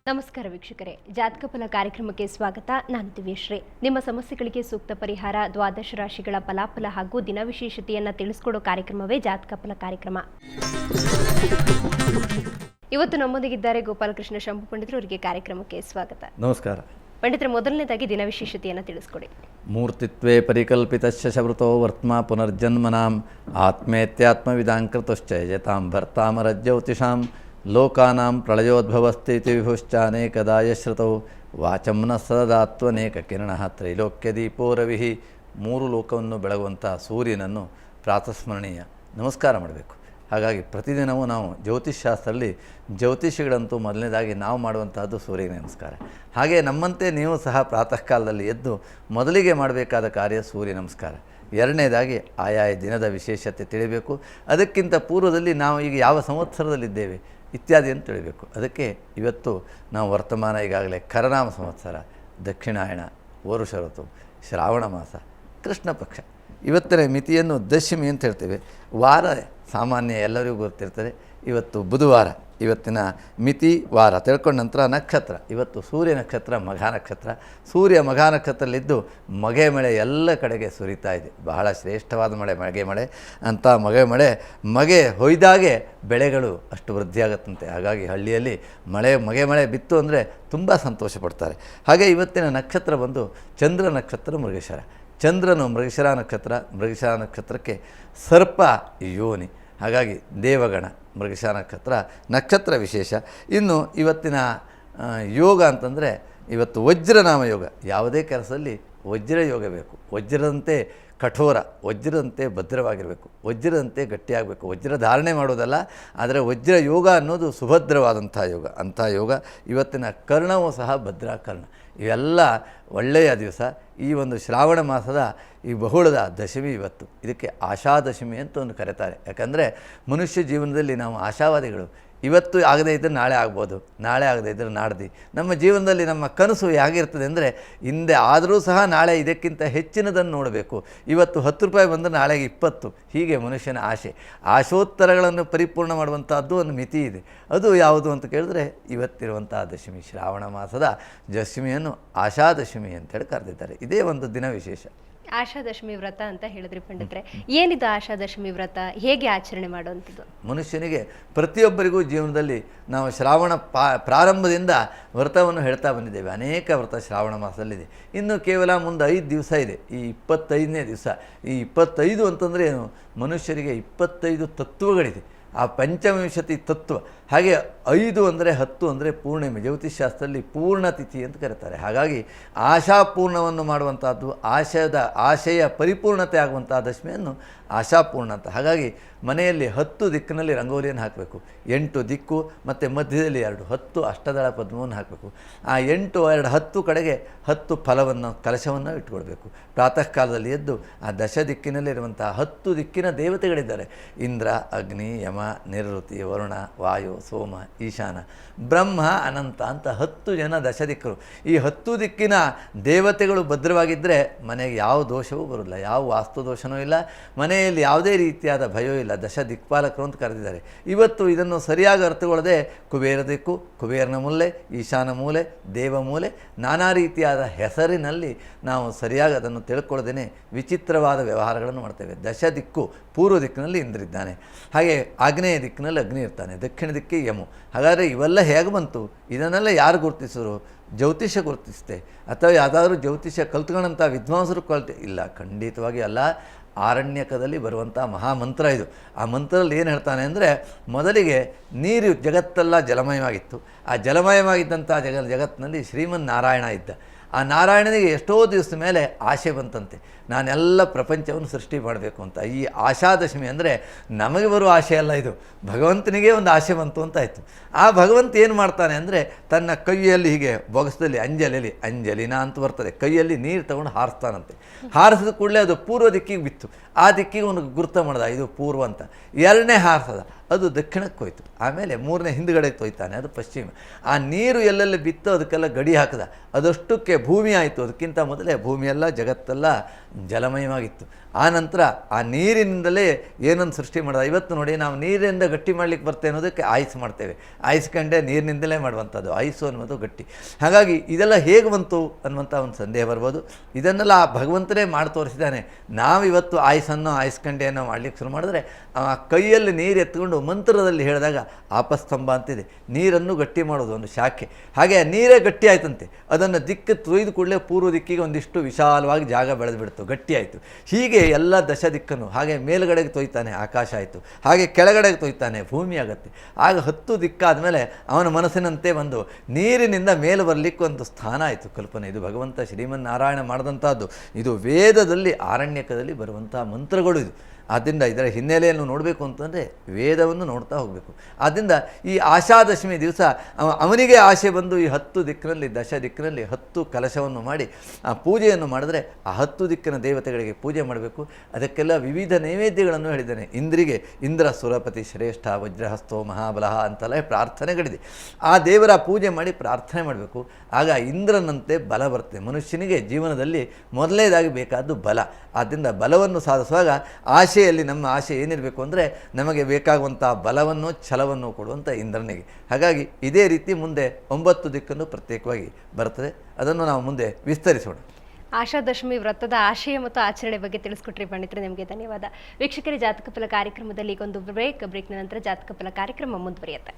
ನಮಸ್ಕಾರ ವೀಕ್ಷಕರೇ, ಜಾತಕ ಫಲ ಕಾರ್ಯಕ್ರಮಕ್ಕೆ ಸ್ವಾಗತ. ನಾನು ದಿವ್ಯಶ್ರೀ. ನಿಮ್ಮ ಸಮಸ್ಯೆಗಳಿಗೆ ಸೂಕ್ತ ಪರಿಹಾರ, ದ್ವಾದಶ ರಾಶಿಗಳ ಫಲಾಫಲ ಹಾಗೂ ದಿನ ವಿಶೇಷತೆಯನ್ನು ತಿಳಿಸ್ಕೊಡೋ ಕಾರ್ಯಕ್ರಮವೇ ಜಾತಕ ಫಲ ಕಾರ್ಯಕ್ರಮ. ಇವತ್ತು ನಮ್ಮೊಂದಿಗಿದ್ದಾರೆ ಗೋಪಾಲಕೃಷ್ಣ ಶಂಭು ಪಂಡಿತರು. ಅವರಿಗೆ ಕಾರ್ಯಕ್ರಮಕ್ಕೆ ಸ್ವಾಗತ. ನಮಸ್ಕಾರ ಪಂಡಿತರ, ಮೊದಲನೇದಾಗಿ ದಿನ ವಿಶೇಷತೆಯನ್ನು ತಿಳಿಸ್ಕೊಡಿ. ಮೂರ್ತಿತ್ವೇ ಪರಿಕಲ್ಪಿತಶ್ಚ ಶವೃತೋ ವರ್ತ್ಮ ಪುನರ್ಜನ್ಮನಾಂ ಆತ್ಮೇತ್ಯಾತ್ಮವಿದಾಂಕೃತಶ್ಚ ಯಜತಾಂ ಭರ್ತಾಮರಜ್ಯೋತಿಷಾಂ ಲೋಕಾನಾಂ ಪ್ರಳಯೋದ್ಭವಸ್ಥಿತಿ ವಿಭುಶ್ಚಾನೇಕದಾಯ ಶ್ರುತೌ ವಾಚಂ ನ ಸದದಾತ್ವನೇಕ ಕಿರಣಃ ತ್ರೈಲೋಕ್ಯದೀಪೋ ರವಿಃ. ಮೂರು ಲೋಕವನ್ನು ಬೆಳಗುವಂಥ ಸೂರ್ಯನನ್ನು ಪ್ರಾತಸ್ಮರಣೀಯ ನಮಸ್ಕಾರ ಮಾಡಬೇಕು. ಹಾಗಾಗಿ ಪ್ರತಿದಿನವೂ ನಾವು ಜ್ಯೋತಿಷ್ಶಾಸ್ತ್ರದಲ್ಲಿ ಜ್ಯೋತಿಷಿಗಳಂತೂ ಮೊದಲನೇದಾಗಿ ನಾವು ಮಾಡುವಂಥದ್ದು ಸೂರ್ಯನ ನಮಸ್ಕಾರ. ಹಾಗೆ ನಮ್ಮಂತೆ ನೀವು ಸಹ ಪ್ರಾತಃ ಕಾಲದಲ್ಲಿ ಎದ್ದು ಮೊದಲಿಗೆ ಮಾಡಬೇಕಾದ ಕಾರ್ಯ ಸೂರ್ಯ ನಮಸ್ಕಾರ. ಎರಡನೇದಾಗಿ ಆಯಾ ದಿನದ ವಿಶೇಷತೆ ತಿಳಿಬೇಕು. ಅದಕ್ಕಿಂತ ಪೂರ್ವದಲ್ಲಿ ನಾವು ಈಗ ಯಾವ ಸಂವತ್ಸರದಲ್ಲಿದ್ದೇವೆ ಇತ್ಯಾದಿಯನ್ನು ತಿಳಿಬೇಕು. ಅದಕ್ಕೆ ಇವತ್ತು ನಾವು ವರ್ತಮಾನ ಈಗಾಗಲೇ ಕರನಾಮ ಸಂವತ್ಸರ, ದಕ್ಷಿಣಾಯಣ, ವರುಷ ಋತು, ಶ್ರಾವಣ ಮಾಸ, ಕೃಷ್ಣ ಪಕ್ಷ. ಇವತ್ತಿನ ಮಿತಿಯನ್ನು ದಶಮಿ ಅಂತ ಹೇಳ್ತೇವೆ. ವಾರ ಸಾಮಾನ್ಯ ಎಲ್ಲರಿಗೂ ಗೊತ್ತಿರ್ತದೆ. ಇವತ್ತು ಬುಧವಾರ, ಇವತ್ತಿನ ಮಿತಿ ವಾರ ತಿಳ್ಕೊಂಡ ನಂತರ ನಕ್ಷತ್ರ. ಇವತ್ತು ಸೂರ್ಯ ನಕ್ಷತ್ರ ಮಘ ನಕ್ಷತ್ರ. ಸೂರ್ಯ ಮಘ ನಕ್ಷತ್ರದಲ್ಲಿದ್ದು ಮಗೆ ಮಳೆ ಎಲ್ಲ ಕಡೆಗೆ ಸುರಿತಾ ಇದೆ. ಬಹಳ ಶ್ರೇಷ್ಠವಾದ ಮಳೆ, ಮಗೆ ಮಳೆ ಅಂತ. ಮಗೆ ಹೊಯ್ದಾಗೆ ಬೆಳೆಗಳು ಅಷ್ಟು ವೃದ್ಧಿಯಾಗುತ್ತಂತೆ. ಹಾಗಾಗಿ ಹಳ್ಳಿಯಲ್ಲಿ ಮಗೆ ಮಳೆ ಬಿತ್ತು ಅಂದರೆ ತುಂಬ ಸಂತೋಷ ಪಡ್ತಾರೆ. ಹಾಗೆ ಇವತ್ತಿನ ನಕ್ಷತ್ರ ಬಂದು ಚಂದ್ರ ನಕ್ಷತ್ರ, ಮೃಗಶಿರ. ಚಂದ್ರನು ಮೃಗಶಿರ ನಕ್ಷತ್ರ. ಮೃಗಶಿರ ನಕ್ಷತ್ರಕ್ಕೆ ಸರ್ಪ ಯೋನಿ. ಹಾಗಾಗಿ ದೇವಗಣ ಮೃಗಶಿರ ನಕ್ಷತ್ರ ವಿಶೇಷ. ಇನ್ನು ಇವತ್ತಿನ ಯೋಗ ಅಂತಂದರೆ ಇವತ್ತು ವಜ್ರನಾಮ ಯೋಗ. ಯಾವುದೇ ಕೆಲಸದಲ್ಲಿ ವಜ್ರ ಯೋಗ ಬೇಕು. ವಜ್ರದಂತೆ ಕಠೋರ, ವಜ್ರದಂತೆ ಭದ್ರವಾಗಿರಬೇಕು, ವಜ್ರದಂತೆ ಗಟ್ಟಿಯಾಗಬೇಕು. ವಜ್ರ ಧಾರಣೆ ಮಾಡೋದಲ್ಲ, ಆದರೆ ವಜ್ರ ಯೋಗ ಅನ್ನೋದು ಸುಭದ್ರವಾದಂಥ ಯೋಗ. ಅಂಥ ಯೋಗ. ಇವತ್ತಿನ ಕರ್ಣವೂ ಸಹ ಭದ್ರಾಕರ್ಣ. ಇವೆಲ್ಲ ಒಳ್ಳೆಯ ದಿವಸ. ಈ ಒಂದು ಶ್ರಾವಣ ಮಾಸದ ಈ ಬಹುಳದ ದಶಮಿ ಇವತ್ತು. ಇದಕ್ಕೆ ಆಶಾದಶಮಿ ಅಂತ ಒಂದು ಕರೀತಾರೆ. ಯಾಕಂದರೆ ಮನುಷ್ಯ ಜೀವನದಲ್ಲಿ ನಾವು ಆಶಾವಾದಿಗಳು. ಇವತ್ತು ಆಗದೇ ಇದ್ದರೆ ನಾಳೆ ಆಗ್ಬೋದು, ನಾಳೆ ಆಗದೇ ಇದ್ದರೆ ನಾಡ್ದು. ನಮ್ಮ ಜೀವನದಲ್ಲಿ ನಮ್ಮ ಕನಸು ಹೇಗಿರ್ತದೆ ಅಂದರೆ ಹಿಂದೆ ಆದರೂ ಸಹ ನಾಳೆ ಇದಕ್ಕಿಂತ ಹೆಚ್ಚಿನದನ್ನು ನೋಡಬೇಕು. ಇವತ್ತು 10 ರೂಪಾಯಿ ಬಂದರೆ ನಾಳೆಗೆ 20. ಹೀಗೆ ಮನುಷ್ಯನ ಆಶೆ. ಆಶೋತ್ತರಗಳನ್ನು ಪರಿಪೂರ್ಣ ಮಾಡುವಂಥದ್ದು ಒಂದು ಮಿತಿ ಇದೆ. ಅದು ಯಾವುದು ಅಂತ ಕೇಳಿದ್ರೆ ಇವತ್ತಿರುವಂಥ ದಶಮಿ, ಶ್ರಾವಣ ಮಾಸದ ದಶಮಿಯನ್ನು ಆಶಾದಶಮಿ ಅಂತೇಳಿ ಕರೆದಿದ್ದಾರೆ. ಇದೇ ಒಂದು ದಿನ ವಿಶೇಷ. ಆಶಾದಶಮಿ ವ್ರತ ಅಂತ ಹೇಳಿದ್ರಿ ಪಂಡಿತ್ರೆ. ಏನಿದು ಆಶಾದಶಮಿ ವ್ರತ? ಹೇಗೆ ಆಚರಣೆ ಮಾಡುವಂಥದ್ದು? ಮನುಷ್ಯನಿಗೆ ಪ್ರತಿಯೊಬ್ಬರಿಗೂ ಜೀವನದಲ್ಲಿ ನಾವು ಶ್ರಾವಣ ಪ್ರಾರಂಭದಿಂದ ವ್ರತವನ್ನು ಹೇಳ್ತಾ ಬಂದಿದ್ದೇವೆ. ಅನೇಕ ವ್ರತ ಶ್ರಾವಣ ಮಾಸದಲ್ಲಿದೆ. ಇನ್ನು ಕೇವಲ ಮುಂದೆ 5 ದಿವಸ ಇದೆ. ಈ 25ನೇ ದಿವಸ. ಈ 25 ಅಂತಂದರೆ ಏನು? ಮನುಷ್ಯರಿಗೆ 25 ತತ್ವಗಳಿದೆ. ಆ ಪಂಚವಿಂಶತಿ ತತ್ವ. ಹಾಗೆ 5 ಅಂದರೆ 10 ಅಂದರೆ ಪೂರ್ಣಿಮೆ. ಜ್ಯೋತಿಷ್ಶಾಸ್ತ್ರದಲ್ಲಿ ಪೂರ್ಣ ತಿಥಿ ಅಂತ ಕರೀತಾರೆ. ಹಾಗಾಗಿ ಆಶಾಪೂರ್ಣವನ್ನು ಮಾಡುವಂಥದ್ದು, ಆಶಯ ಪರಿಪೂರ್ಣತೆ ಆಗುವಂಥ ದಶಮಿಯನ್ನು ಆಶಾಪೂರ್ಣ ಅಂತ. ಹಾಗಾಗಿ ಮನೆಯಲ್ಲಿ 10 ದಿಕ್ಕಿನಲ್ಲಿ ರಂಗೋಲಿಯನ್ನು ಹಾಕಬೇಕು. 8 ದಿಕ್ಕು ಮತ್ತು ಮಧ್ಯದಲ್ಲಿ 2 10 ಅಷ್ಟದಳ ಪದ್ಮವನ್ನು ಹಾಕಬೇಕು. ಆ 8 2 10 ಕಡೆಗೆ 10 ಫಲವನ್ನು, ಕಲಶವನ್ನು ಇಟ್ಕೊಳ್ಬೇಕು. ಪ್ರಾತಃ ಕಾಲದಲ್ಲಿ ಎದ್ದು ಆ ದಶ ದಿಕ್ಕಿನಲ್ಲಿರುವಂಥ 10 ದಿಕ್ಕಿನ ದೇವತೆಗಳಿದ್ದಾರೆ. ಇಂದ್ರ, ಅಗ್ನಿ, ಯಮ, ನಿವೃತ್ತಿ, ವರುಣ, ವಾಯು, ಸೋಮ, ಈಶಾನ, ಬ್ರಹ್ಮ, ಅನಂತ ಅಂತ 10 ಜನ ದಶ ದಿಕ್ಕರು. ಈ 10 ದಿಕ್ಕಿನ ದೇವತೆಗಳು ಭದ್ರವಾಗಿದ್ದರೆ ಮನೆಗೆ ಯಾವ ದೋಷವೂ ಬರೋಲ್ಲ, ಯಾವ ವಾಸ್ತು ದೋಷವೂ ಇಲ್ಲ, ಮನೆಯಲ್ಲಿ ಯಾವುದೇ ರೀತಿಯಾದ ಭಯವೂ ಇಲ್ಲ. ದಶ ದಿಕ್ಪಾಲಕರು ಅಂತ ಕರೆದಿದ್ದಾರೆ. ಇವತ್ತು ಇದನ್ನು ಸರಿಯಾಗಿ ಅರ್ಥಗೊಳ್ಳದೆ ಕುಬೇರ ದಿಕ್ಕು, ಕುಬೇರನ ಮೂಲೆ, ಈಶಾನ ಮೂಲೆ, ದೇವ ಮೂಲೆ, ನಾನಾ ರೀತಿಯಾದ ಹೆಸರಿನಲ್ಲಿ ನಾವು ಸರಿಯಾಗಿ ಅದನ್ನು ತಿಳ್ಕೊಳ್ಳದೇನೆ ವಿಚಿತ್ರವಾದ ವ್ಯವಹಾರಗಳನ್ನು ಮಾಡ್ತೇವೆ. ದಶ ದಿಕ್ಕು, ಪೂರ್ವ ದಿಕ್ಕಿನಲ್ಲಿ ಇಂದ್ರಿದ್ದಾನೆ. ಹಾಗೆ ಆಗ್ನೇಯ ದಿಕ್ಕಿನಲ್ಲಿ ಅಗ್ನಿ ಇರ್ತಾನೆ, ದಕ್ಷಿಣ ದಿಕ್ಕಿಗೆ ಯಮು. ಹಾಗಾದರೆ ಇವೆಲ್ಲ ಹೇಗೆ ಬಂತು? ಇದನ್ನೆಲ್ಲ ಯಾರು ಗುರುತಿಸಿದ್ರು? ಜ್ಯೋತಿಷ್ಯ ಗುರುತಿಸುತ್ತೆ ಅಥವಾ ಯಾವುದಾದ್ರೂ ಜ್ಯೋತಿಷ್ಯ ಕಲ್ತ್ಕೊಂಡಂಥ ವಿದ್ವಾಂಸರು ಇಲ್ಲ, ಖಂಡಿತವಾಗಿ ಅಲ್ಲ. ಆರಣ್ಯಕದಲ್ಲಿ ಬರುವಂಥ ಮಹಾಮಂತ್ರ ಇದು. ಆ ಮಂತ್ರದಲ್ಲಿ ಏನು ಹೇಳ್ತಾನೆ ಅಂದರೆ, ಮೊದಲಿಗೆ ನೀರು ಜಗತ್ತೆಲ್ಲ ಜಲಮಯವಾಗಿತ್ತು. ಆ ಜಲಮಯವಾಗಿದ್ದಂಥ ಜಗತ್ತಿನಲ್ಲಿ ಶ್ರೀಮನ್ನಾರಾಯಣ ಇದ್ದ. ಆ ನಾರಾಯಣನಿಗೆ ಎಷ್ಟೋ ದಿವಸದ ಮೇಲೆ ಆಸೆ ಬಂತಂತೆ, ನಾನೆಲ್ಲ ಪ್ರಪಂಚವನ್ನು ಸೃಷ್ಟಿ ಮಾಡಬೇಕು ಅಂತ. ಈ ಆಶಾದಶಮಿ ಅಂದರೆ ನಮಗೆ ಬರುವ ಆಸೆ ಅಲ್ಲ, ಇದು ಭಗವಂತನಿಗೆ ಒಂದು ಆಸೆ ಬಂತು ಅಂತಾಯಿತು. ಆ ಭಗವಂತ ಏನು ಮಾಡ್ತಾನೆ ಅಂದರೆ, ತನ್ನ ಕೈಯಲ್ಲಿ ಹೀಗೆ ಬೊಗಸದಲ್ಲಿ ಅಂಜಲಿನ ಅಂತ ಬರ್ತದೆ, ಕೈಯಲ್ಲಿ ನೀರು ತಗೊಂಡು ಹಾರಿಸ್ತಾನಂತೆ. ಹಾರಿಸಿದ ಕೂಡಲೇ ಅದು ಪೂರ್ವ ದಿಕ್ಕಿಗೆ ಬಿತ್ತು. ಆ ದಿಕ್ಕಿಗೆ ಒಂದು ಗುರುತ ಮಾಡ್ದ, ಇದು ಪೂರ್ವ ಅಂತ. ಎರಡನೇ ಹಾರಿಸದ, ಅದು ದಕ್ಷಿಣಕ್ಕೆ ಹೋಯ್ತು. ಆಮೇಲೆ ಮೂರನೇ ಹಿಂದುಗಡೆಗೆ ತೊಯ್ತಾನೆ, ಅದು ಪಶ್ಚಿಮ. ಆ ನೀರು ಎಲ್ಲೆಲ್ಲಿ ಬಿತ್ತೋ ಅದಕ್ಕೆಲ್ಲ ಗಡಿ ಹಾಕಿದ, ಅದಷ್ಟಕ್ಕೆ ಭೂಮಿ ಆಯಿತು. ಅದಕ್ಕಿಂತ ಮೊದಲೇ ಭೂಮಿಯೆಲ್ಲ ಜಗತ್ತೆಲ್ಲ ಜಲಮಯವಾಗಿತ್ತು. ಆ ನಂತರ ಆ ನೀರಿನಿಂದಲೇ ಏನನ್ನು ಸೃಷ್ಟಿ ಮಾಡೋದು. ಇವತ್ತು ನೋಡಿ, ನಾವು ನೀರಿಂದ ಗಟ್ಟಿ ಮಾಡಲಿಕ್ಕೆ ಬರ್ತೇವೆ ಅನ್ನೋದಕ್ಕೆ ಆಯ್ಸ್ ಮಾಡ್ತೇವೆ. ಆಯ್ಸ್ಕಂಡೆ ನೀರಿನಿಂದಲೇ ಮಾಡುವಂಥದ್ದು ಐಸು ಅನ್ನೋದು ಗಟ್ಟಿ. ಹಾಗಾಗಿ ಇದೆಲ್ಲ ಹೇಗೆ ಬಂತು ಅನ್ನುವಂಥ ಒಂದು ಸಂದೇಹ ಬರ್ಬೋದು. ಇದನ್ನೆಲ್ಲ ಆ ಭಗವಂತನೇ ಮಾಡಿ ತೋರಿಸಿದ್ದಾನೆ. ನಾವಿವತ್ತು ಆಯ್ಸನ್ನು ಆಯ್ಸ್ಕಂಡೆಯನ್ನು ಮಾಡಲಿಕ್ಕೆ ಶುರು ಮಾಡಿದ್ರೆ, ಆ ಕೈಯಲ್ಲಿ ನೀರು ಎತ್ಕೊಂಡು ಮಂತ್ರದಲ್ಲಿ ಹೇಳಿದಾಗ ಆಪಸ್ತಂಭ ಅಂತಿದೆ, ನೀರನ್ನು ಗಟ್ಟಿ ಮಾಡೋದು ಒಂದು ಶಾಖೆ. ಹಾಗೆ ನೀರೇ ಗಟ್ಟಿ ಆಯ್ತಂತೆ. ಅದನ್ನು ದಿಕ್ಕು ತೊಯ್ದು ಕೂಡಲೇ ಪೂರ್ವ ದಿಕ್ಕಿಗೆ ಒಂದಿಷ್ಟು ವಿಶಾಲವಾಗಿ ಜಾಗ ಬೆಳೆದು ಬಿಡ್ತು, ಗಟ್ಟಿ ಆಯಿತು. ಹೀಗೆ ಎಲ್ಲ ದಶ ದಿಕ್ಕನ್ನು, ಹಾಗೆ ಮೇಲುಗಡೆಗೆ ತೊಯ್ತಾನೆ ಆಕಾಶ ಆಯಿತು, ಹಾಗೆ ಕೆಳಗಡೆಗೆ ತೊಯ್ತಾನೆ ಭೂಮಿ ಆಗುತ್ತೆ. ಆಗ 10 ದಿಕ್ಕಾದ ಮೇಲೆ ಅವನ ಮನಸ್ಸಿನಂತೆ ಒಂದು ನೀರಿನಿಂದ ಮೇಲೆ ಬರಲಿಕ್ಕೆ ಒಂದು ಸ್ಥಾನ ಆಯಿತು, ಕಲ್ಪನೆ. ಇದು ಭಗವಂತ ಶ್ರೀಮನ್ನಾರಾಯಣ ಮಾಡಿದಂಥದ್ದು. ಇದು ವೇದದಲ್ಲಿ ಆರಣ್ಯಕದಲ್ಲಿ ಬರುವಂಥ ಮಂತ್ರಗಳು ಇದು. ಆದ್ದರಿಂದ ಇದರ ಹಿನ್ನೆಲೆಯನ್ನು ನೋಡಬೇಕು ಅಂತಂದರೆ ವೇದವನ್ನು ನೋಡ್ತಾ ಹೋಗಬೇಕು. ಆದ್ದರಿಂದ ಈ ಆಷಾದಶಮಿ ದಿವಸ ಅವನಿಗೆ ಆಸೆ ಬಂದು ಈ 10 ದಿಕ್ಕಿನಲ್ಲಿ, ದಶ ದಿಕ್ಕಿನಲ್ಲಿ 10 ಕಲಶವನ್ನು ಮಾಡಿ ಆ ಪೂಜೆಯನ್ನು ಮಾಡಿದ್ರೆ ಆ 10 ದಿಕ್ಕಿನ ದೇವತೆಗಳಿಗೆ ಪೂಜೆ ಮಾಡಬೇಕು. ಅದಕ್ಕೆಲ್ಲ ವಿವಿಧ ನೈವೇದ್ಯಗಳನ್ನು ಹೇಳಿದ್ದಾನೆ. ಇಂದ್ರಿಗೆ ಇಂದ್ರ ಸುರಪತಿ ಶ್ರೇಷ್ಠ ವಜ್ರಹಸ್ತೋ ಮಹಾಬಲಃ ಅಂತೆಲ್ಲ ಪ್ರಾರ್ಥನೆಗಳಿದೆ. ಆ ದೇವರ ಪೂಜೆ ಮಾಡಿ ಪ್ರಾರ್ಥನೆ ಮಾಡಬೇಕು. ಆಗ ಇಂದ್ರನಂತೆ ಬಲ ಬರ್ತದೆ. ಮನುಷ್ಯನಿಗೆ ಜೀವನದಲ್ಲಿ ಮೊದಲನೇದಾಗಿ ಬೇಕಾದ್ದು ಬಲ. ಆದ್ದರಿಂದ ಬಲವನ್ನು ಸಾಧಿಸುವಾಗ ಆಶೆಯಲ್ಲಿ ನಮ್ಮ ಆಶೆ ಏನಿರಬೇಕು ಅಂದರೆ, ನಮಗೆ ಬೇಕಾಗುವಂಥ ಬಲವನ್ನು ಛಲವನ್ನು ಕೊಡುವಂಥ ಇಂದ್ರನಿಗೆ. ಹಾಗಾಗಿ ಇದೇ ರೀತಿ ಮುಂದೆ 9 ದಿಕ್ಕನ್ನು ಪ್ರತ್ಯೇಕವಾಗಿ ಬರ್ತದೆ. ಅದನ್ನು ನಾವು ಮುಂದೆ ವಿಸ್ತರಿಸೋಣ. ಆಷಾದಶಮಿ ವ್ರತದ ಆಶಯ ಮತ್ತು ಆಚರಣೆ ಬಗ್ಗೆ ತಿಳಿಸ್ಕೊಟ್ರಿ ಪಂಡಿತರೆ, ನಿಮಗೆ ಧನ್ಯವಾದ. ವೀಕ್ಷಕರೇ, ಜಾತಕ ಫಲ ಕಾರ್ಯಕ್ರಮದಲ್ಲಿ ಈಗೊಂದು ಬ್ರೇಕ್ನ ನಂತರ ಜಾತಕ ಫಲ ಕಾರ್ಯಕ್ರಮ ಮುಂದುವರಿಯುತ್ತೆ.